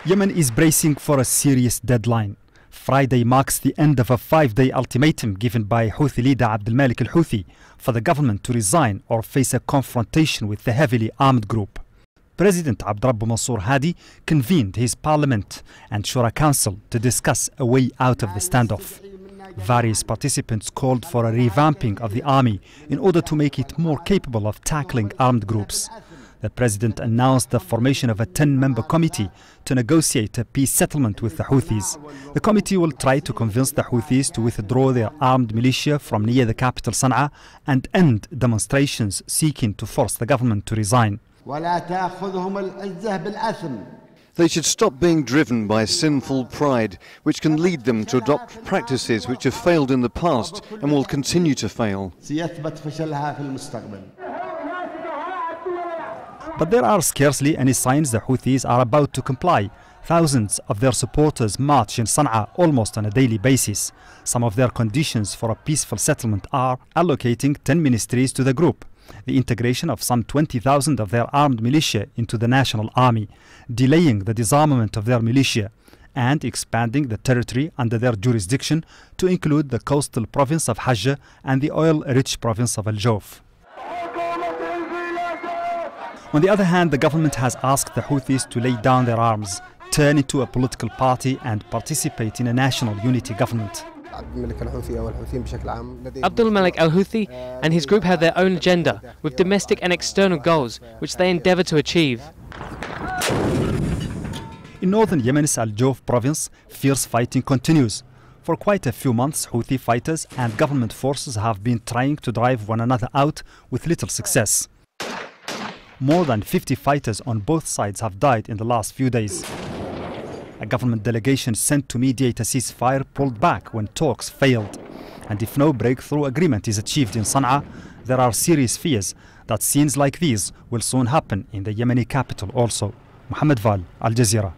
Yemen is bracing for a serious deadline. Friday marks the end of a 5-day ultimatum given by Houthi leader Abdel al-Houthi for the government to resign or face a confrontation with the heavily armed group. President Abdrabbu Mansour Hadi convened his parliament and Shura Council to discuss a way out of the standoff. Various participants called for a revamping of the army in order to make it more capable of tackling armed groups. The president announced the formation of a 10-member committee to negotiate a peace settlement with the Houthis. The committee will try to convince the Houthis to withdraw their armed militia from near the capital Sana'a and end demonstrations seeking to force the government to resign. They should stop being driven by sinful pride, which can lead them to adopt practices which have failed in the past and will continue to fail. But there are scarcely any signs the Houthis are about to comply. Thousands of their supporters march in Sana'a almost on a daily basis. Some of their conditions for a peaceful settlement are allocating 10 ministries to the group, the integration of some 20,000 of their armed militia into the national army, delaying the disarmament of their militia, and expanding the territory under their jurisdiction to include the coastal province of Hajj and the oil-rich province of Al-Jawf. On the other hand, the government has asked the Houthis to lay down their arms, turn into a political party and participate in a national unity government. Abdul Malik al-Houthi and his group have their own agenda with domestic and external goals which they endeavour to achieve. In northern Yemen's Al-Jawf province, fierce fighting continues. For quite a few months, Houthi fighters and government forces have been trying to drive one another out with little success. More than 50 fighters on both sides have died in the last few days. A government delegation sent to mediate a ceasefire pulled back when talks failed. And if no breakthrough agreement is achieved in Sana'a, there are serious fears that scenes like these will soon happen in the Yemeni capital also. Mohammed Val, Al Jazeera.